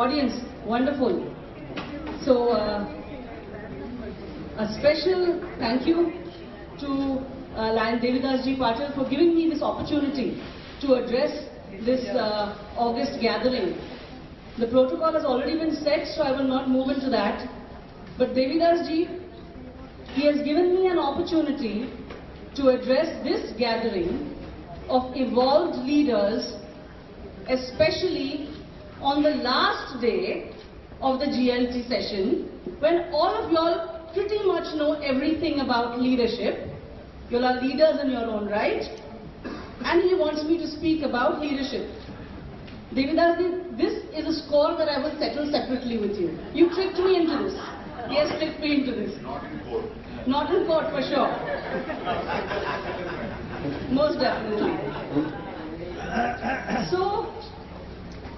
audience, wonderful. So, a special thank you to Lion Devidas Ji Patil for giving me this opportunity to address this August gathering. The protocol has already been set, so I will not move into that. But Devidas Ji, he has given me an opportunity to address this gathering of evolved leaders, especially on the last day of the GLT session, when all of y'all pretty much know everything about leadership. You are leaders in your own right, and he wants me to speak about leadership. Devidas Ji, this is a score that I will settle separately with you. You tricked me into this. Yes, tricked me into this. Not in court. Not in court, for sure. Most definitely. So,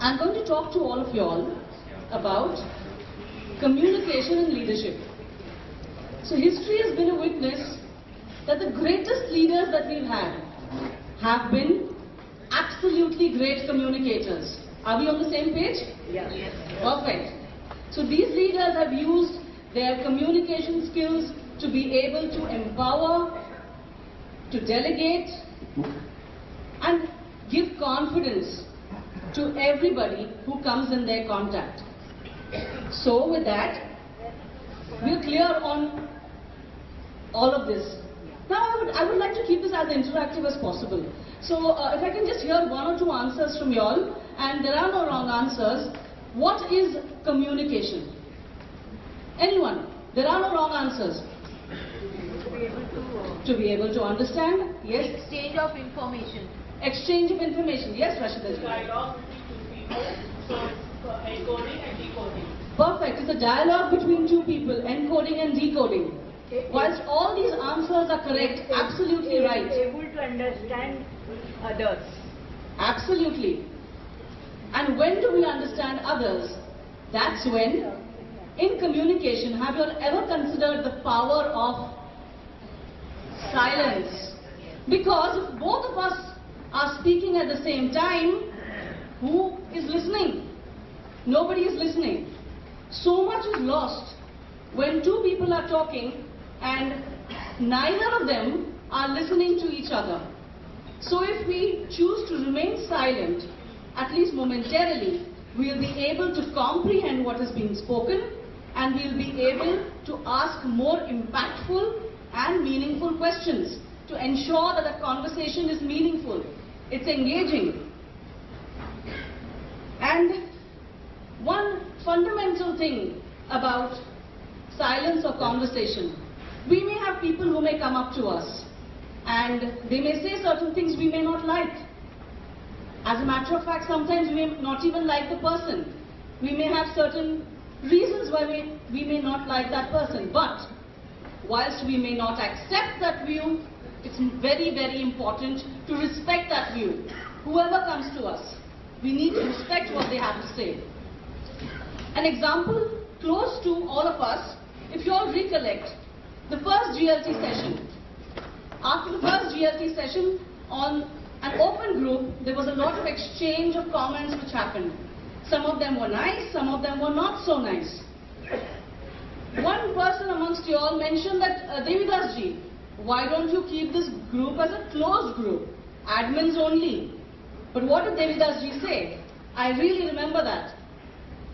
I'm going to talk to all of you all about communication and leadership. So, history has been a witness that the greatest leaders that we've had have been absolutely great communicators. Are we on the same page? Yes. Perfect. So these leaders have used their communication skills to be able to empower, to delegate, and give confidence to everybody who comes in their contact. So with that, we're clear on all of this. Now I would like to keep this as interactive as possible. So if I can just hear one or two answers from y'all, and there are no wrong answers. What is communication? Anyone? There are no wrong answers. To be able to understand? Yes. Exchange of information. Exchange of information. Yes, Rashida ji. Dialogue between two people, so encoding and decoding. Perfect. It's a dialogue between two people, encoding and decoding. Whilst all these answers are correct, absolutely right. Able to understand others. Absolutely. And when do we understand others? That's when, in communication, have you ever considered the power of silence? Because if both of us are speaking at the same time, who is listening? Nobody is listening. So much is lost when two people are talking and neither of them are listening to each other. So if we choose to remain silent, at least momentarily, we'll be able to comprehend what is being spoken, and we'll be able to ask more impactful and meaningful questions to ensure that the conversation is meaningful, it's engaging. And one fundamental thing about silence or conversation, we may have people who may come up to us and they may say certain things we may not like. As a matter of fact, sometimes we may not even like the person. We may have certain reasons why we may not like that person. But whilst we may not accept that view, it's very, very important to respect that view. Whoever comes to us, we need to respect what they have to say. An example close to all of us, if you all recollect, the first GLT session. After the first GLT session, on an open group, there was a lot of exchange of comments which happened. Some of them were nice, some of them were not so nice. One person amongst you all mentioned that, Devidas Ji, why don't you keep this group as a closed group, admins only? But what did Devidas Ji say? I really remember that.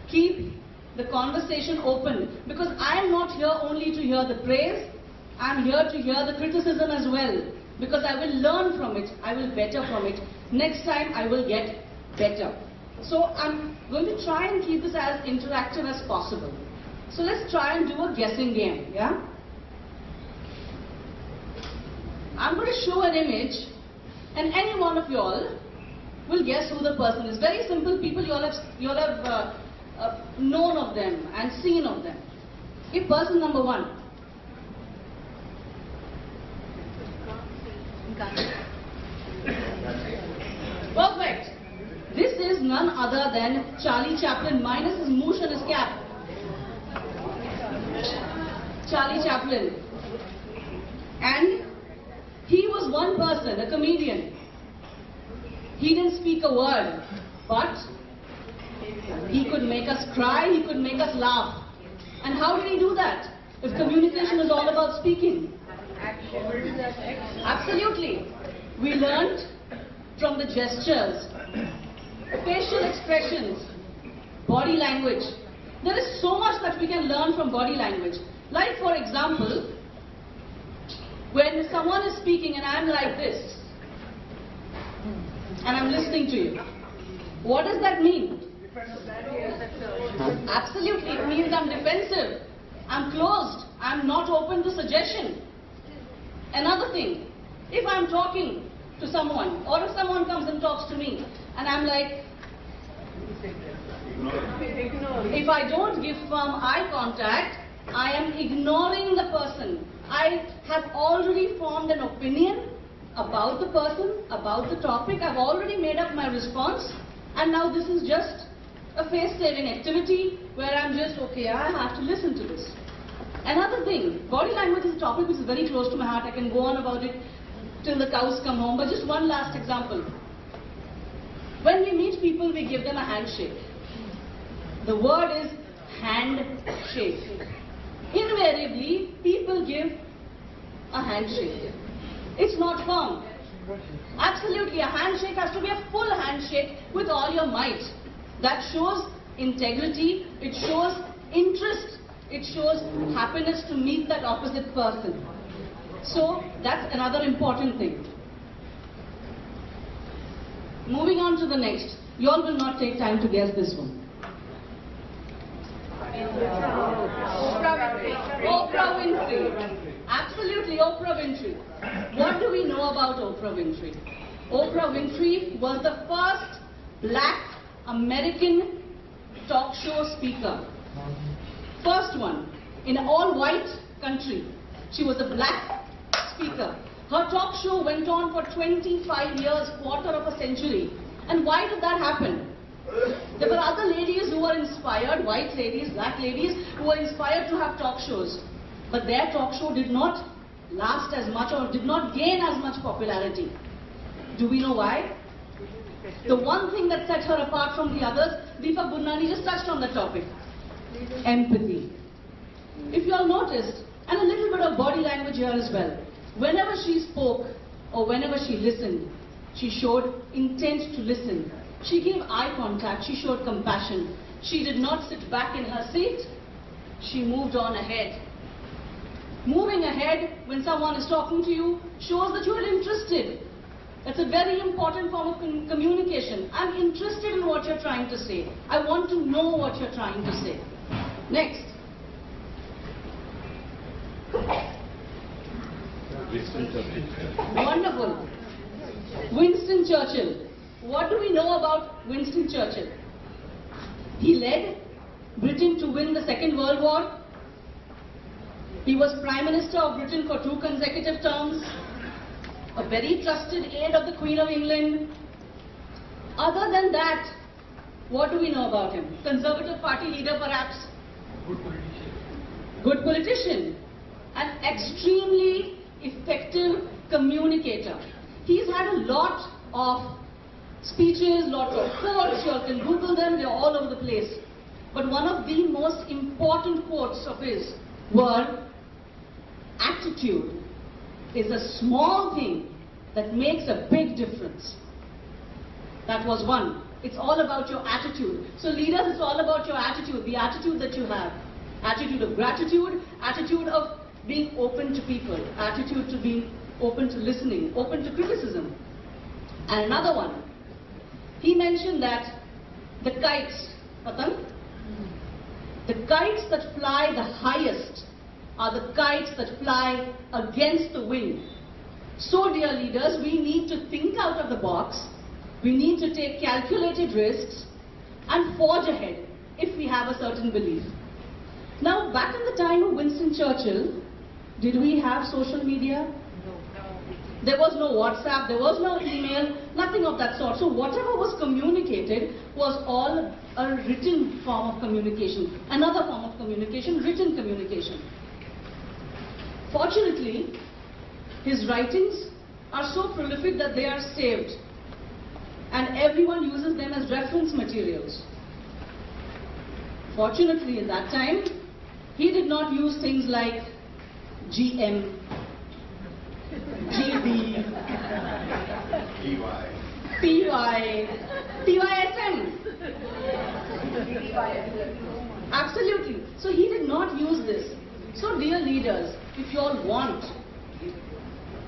Keep the conversation open, because I am not here only to hear the praise, I am here to hear the criticism as well, because I will learn from it, I will better from it. Next time I will get better. So I'm going to try and keep this as interactive as possible. So let's try and do a guessing game, yeah? I'm going to show an image, and any one of you all will guess who the person is. Very simple people, you all have known of them and seen of them. Okay, person number one. Perfect. This is none other than Charlie Chaplin, minus his moosh and his cap. Charlie Chaplin. And he was one person, a comedian. He didn't speak a word, but He could make us cry, he could make us laugh. And how did he do that? If communication is all about speaking. Absolutely. We learned from the gestures, facial expressions, body language. There is so much that we can learn from body language. Like, for example, when someone is speaking and I'm like this, and I'm listening to you, what does that mean? Absolutely, it means I'm defensive, I'm closed, I'm not open to suggestion. Another thing, if I'm talking to someone, or if someone comes and talks to me, and I'm like, if I don't give firm eye contact, I am ignoring the person. I have already formed an opinion about the person, about the topic. I've already made up my response, and now this is just a face-saving activity where I'm just, okay, I have to listen to this. Another thing, body language is a topic which is very close to my heart. I can go on about it till the cows come home, but just one last example. When we meet people, we give them a handshake. The word is handshake. Invariably, people give a handshake. It's not firm. Absolutely, a handshake has to be a full handshake with all your might. That shows integrity, it shows interest, it shows happiness to meet that opposite person. So, that's another important thing. Moving on to the next. You all will not take time to guess this one. Oprah Winfrey. Absolutely, Oprah Winfrey. What do we know about Oprah Winfrey? Oprah Winfrey was the first black American talk show speaker. First one in an all-white country. She was a black speaker. Her talk show went on for 25 years, quarter of a century. And why did that happen? There were other ladies who were inspired, white ladies, black ladies, who were inspired to have talk shows. But their talk show did not last as much or did not gain as much popularity. Do we know why? The one thing that set her apart from the others, Deepak Gurnani just touched on the topic. Empathy. If you all noticed, and a little bit of body language here as well, whenever she spoke or whenever she listened, she showed intent to listen. She gave eye contact, she showed compassion. She did not sit back in her seat, she moved on ahead. Moving ahead when someone is talking to you shows that you are interested. That's a very important form of communication. I'm interested in what you're trying to say. I want to know what you're trying to say. Next. Wonderful. Winston Churchill. What do we know about Winston Churchill? He led Britain to win the Second World War. He was Prime Minister of Britain for 2 consecutive terms. A very trusted aide of the Queen of England. Other than that, what do we know about him? Conservative Party leader perhaps? Good politician. Good politician. An extremely effective communicator. He's had a lot of speeches, lots of quotes. You all can Google them, they're all over the place. But one of the most important quotes of his were, attitude is a small thing that makes a big difference. That was one. It's all about your attitude. So leaders, it's all about your attitude, the attitude that you have. Attitude of gratitude, attitude of being open to people, attitude to being open to listening, open to criticism. And another one, he mentioned that the kites, Patan, the kites that fly the highest are the kites that fly against the wind. So dear leaders, we need to think out of the box, we need to take calculated risks and forge ahead if we have a certain belief. Now, back in the time of Winston Churchill, did we have social media? There was no WhatsApp, there was no email, nothing of that sort. So whatever was communicated was all a written form of communication. Another form of communication, written communication. Fortunately, his writings are so prolific that they are saved. And everyone uses them as reference materials. Fortunately, at that time, he did not use things like GM, GB, PY, TYSM. Absolutely. So he did not use this. So dear leaders, if you all want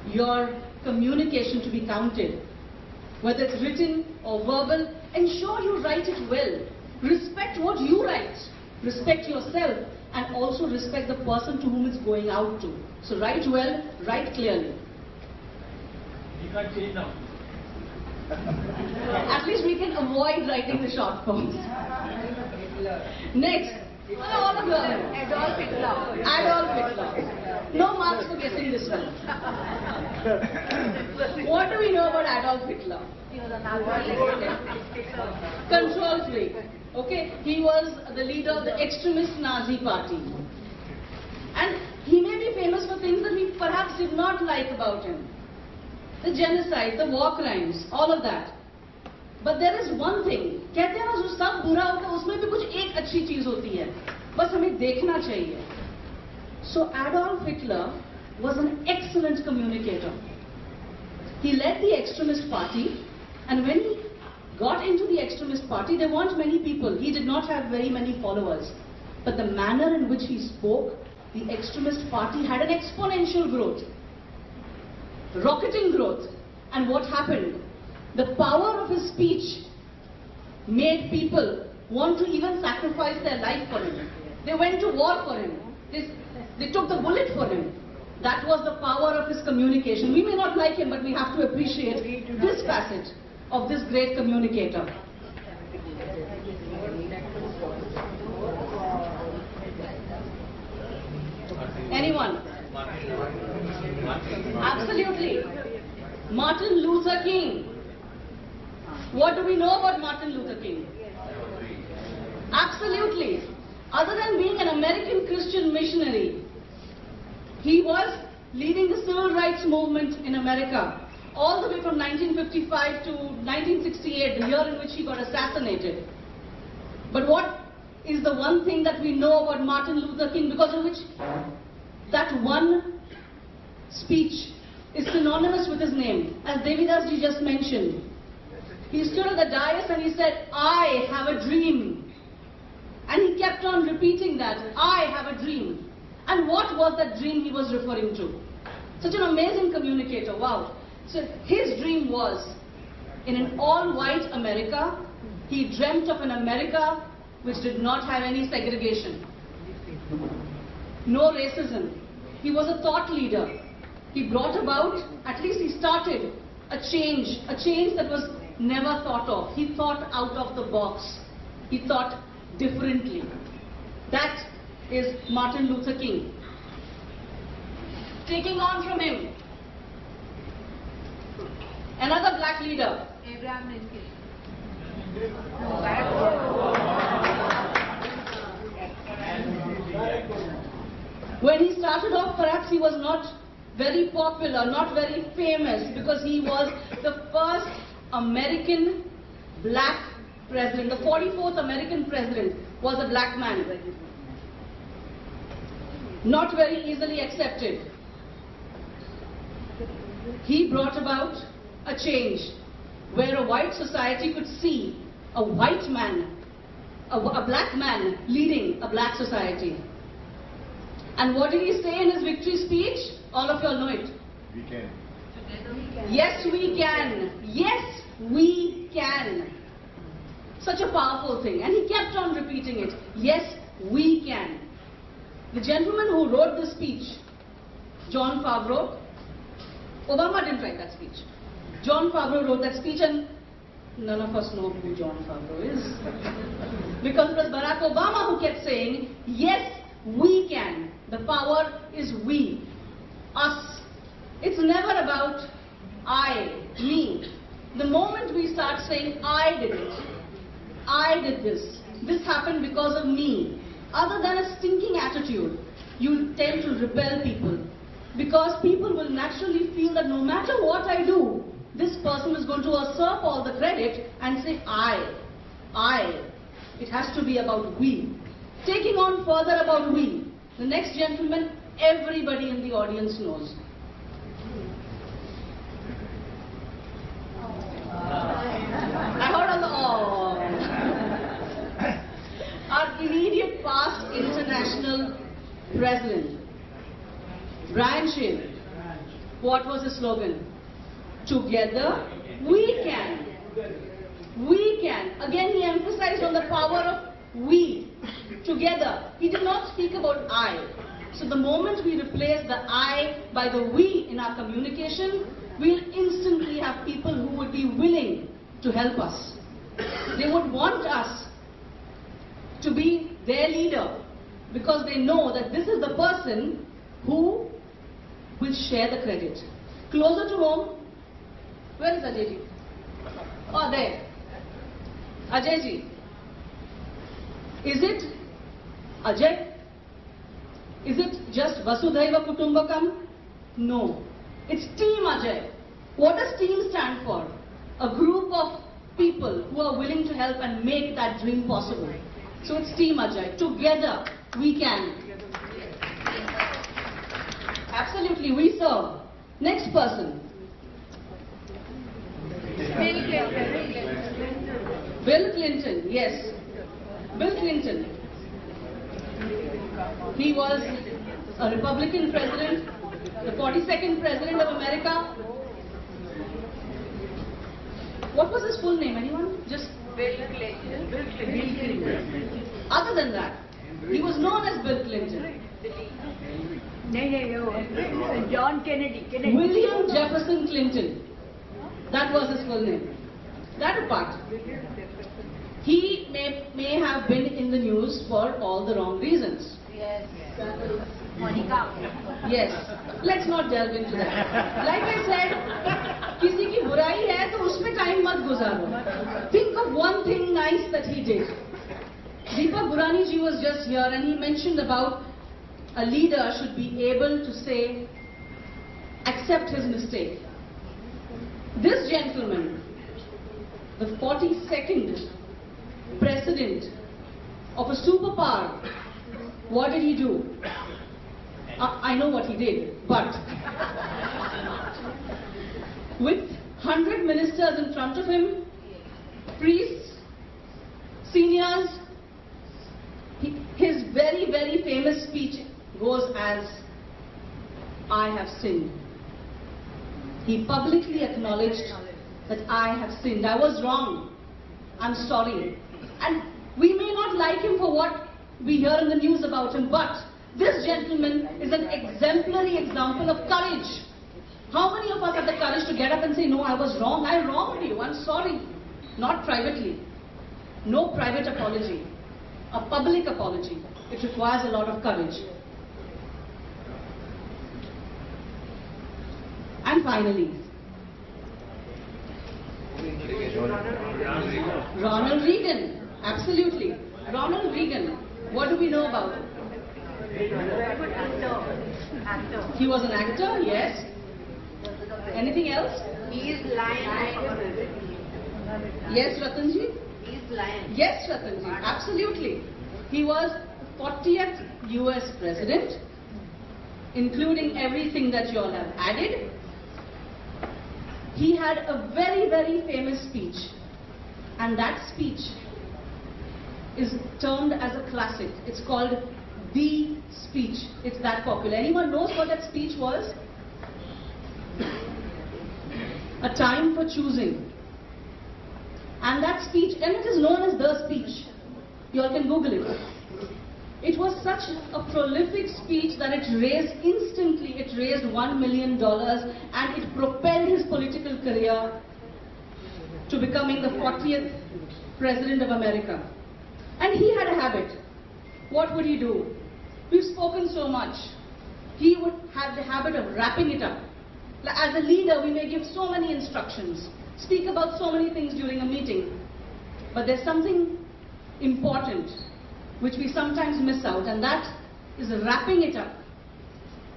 your communication to be counted, whether it's written or verbal, ensure you write it well. Respect what you write. Respect yourself and also respect the person to whom it's going out to. So write well, write clearly. You can't change now. At least we can avoid writing the short forms. Next. All of you. Adolf Hitler. Adolf Hitler. No marks for guessing this one. What do we know about Adolf Hitler? He was a Nazi. Control freak. Okay, he was the leader of the extremist Nazi party. And he may be famous for things that we perhaps did not like about him. The genocide, the war crimes, all of that. But there is one thing, कहते हैं ना जो सब बुरा होता है उसमें भी कुछ एक अच्छी चीज होती है, बस हमें देखना चाहिए. So Adolf Hitler was an excellent communicator. He led the extremist party, and when he got into the extremist party, there weren't many people. He did not have very many followers. But the manner in which he spoke, the extremist party had an exponential growth. Rocketing growth. And what happened? The power of his speech made people want to even sacrifice their life for him. They went to war for him. They took the bullet for him. That was the power of his communication. We may not like him, but we have to appreciate this facet of this great communicator. Anyone? Absolutely. Martin Luther King. What do we know about Martin Luther King? Absolutely. Other than being an American Christian missionary, he was leading the civil rights movement in America all the way from 1955 to 1968, the year in which he got assassinated. But what is the one thing that we know about Martin Luther King, because of which that one speech is synonymous with his name? As Devidas ji just mentioned, he stood at the dais and he said, "I have a dream." And he kept on repeating that, "I have a dream." And what was that dream he was referring to? Such an amazing communicator, wow. So his dream was, in an all-white America, he dreamt of an America which did not have any segregation, no racism. He was a thought leader. He brought about, at least he started, a change that was never thought of. He thought out of the box. He thought differently. That is Martin Luther King. Taking on from him, another black leader. Abraham Lincoln. When he started off, perhaps he was not very popular, not very famous, because he was the first American black president. The 44th American president was a black man. Not very easily accepted. He brought about a change where a white society could see a white man, a black man leading a black society. And what did he say in his victory speech? All of you all know it. We can. Yes, we can. Yes, we can. Such a powerful thing. And he kept on repeating it. Yes, we can. The gentleman who wrote the speech, John Favreau, Obama didn't write that speech. John Favreau wrote that speech, and none of us know who John Favreau is. Because it was Barack Obama who kept saying, yes, we can. The power is we, us. It's never about I, me. The moment we start saying, I did it, I did this happened because of me, other than a stinking attitude, you tend to repel people. Because people will naturally feel that no matter what I do, this person is going to usurp all the credit and say, I. It has to be about we. on further about we, the next gentleman, everybody in the audience knows. I heard on the our immediate past international president, Brian Shinn. What was his slogan? Together we can. We can. Again, he emphasized on the power of we. Together. He did not speak about I. So the moment we replace the I by the we in our communication, we'll instantly have people who would be willing to help us. They would want us to be their leader because they know that this is the person who will share the credit. Closer to home, where is Ajay ji? Oh, there. Ajay ji. Is it Ajay? Is it just Vasudhaiva Kutumbakam? No. It's Team Ajay. What does team stand for? A group of people who are willing to help and make that dream possible. So it's Team Ajay. Together we can. Absolutely, we serve. Next person. Bill Clinton, yes. Bill Clinton. He was a Republican president, the 42nd president of America. What was his full name? Anyone? Just Bill Clinton. other than that, he was known as Bill Clinton. John Kennedy. William Jefferson Clinton. That was his full name. That apart, he may have been in the news for all the wrong reasons. Yes. Monica. Yes. Let's not delve into that. Like I said, किसी की बुराई है तो उसमें time मत गुजारो. Think of one thing nice that he did. Deepak Burani ji was just here and he mentioned about a leader should be able to say, accept his mistake. This gentleman, the 42nd president of a superpower, what did he do? I know what he did, but with 100 ministers in front of him, priests, seniors, his very, very famous speech goes as, I have sinned. He publicly acknowledged that I have sinned. I was wrong. I'm sorry. And we may not like him for what we hear in the news about him, but this gentleman is an exemplary example of courage. How many of us have the courage to get up and say, no, I was wrong. I wronged you. I'm sorry. Not privately. No private apology. A public apology. It requires a lot of courage. And finally, Ronald Reagan. Absolutely. Ronald Reagan. What do we know about him? Actor. He was an actor, yes. Anything else? He is lion. Yes, Ratanji? He is lion. Yes, Ratanji. Absolutely. He was 40th US President, including everything that you all have added. He had a very, very famous speech. And that speech is termed as a classic. It's called The Speech. It's that popular. Anyone knows what that speech was? A Time for Choosing. And that speech, and it is known as The Speech. You all can Google it. It was such a prolific speech that it raised instantly, it raised $1 million and it propelled his political career to becoming the 40th President of America. And he had a habit. What would he do? We've spoken so much. He would have the habit of wrapping it up. As a leader, we may give so many instructions, speak about so many things during a meeting, but there's something important which we sometimes miss out, and that is wrapping it up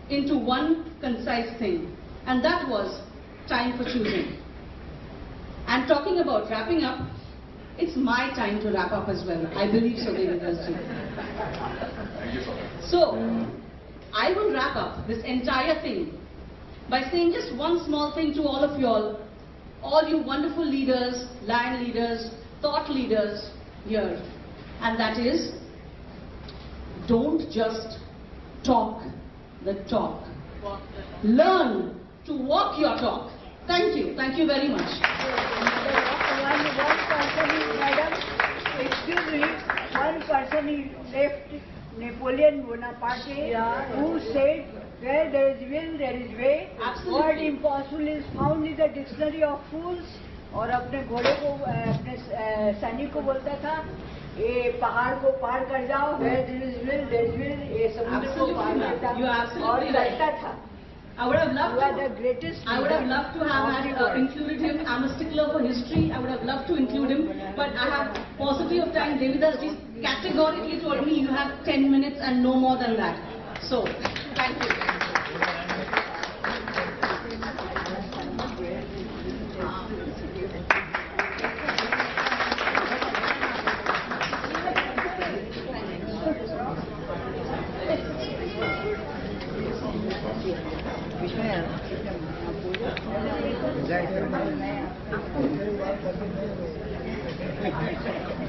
into one concise thing. And that was time for choosing. And talking about wrapping up, it's my time to wrap up as well. I believe so, David. So, I will wrap up this entire thing by saying just one small thing to all of all you wonderful leaders, land leaders, thought leaders here, and that is, don't just talk the talk. Learn to walk your talk. Thank you. Thank you very much. One person is, madam, excuse me, one person is left, Napoleon Bonaparte, who said, where there is will, there is way. Absolutely. Word impossible is found in the dictionary of fools. और अपने घोड़े को, अपने सैनिक को बोलता था, ये पहाड़ को पार कर जाओ, where there is will, there is will, ये समुद्र को पार कर जाओ, You are absolutely और right. करता था. I would have loved You are to. the greatest I would have leader loved to have of the world. included him. I'm a stickler for history. I would have loved to include him, but I have paucity of time. Devidas ji categorically told me you have 10 minutes and no more than that. So, thank you. Right.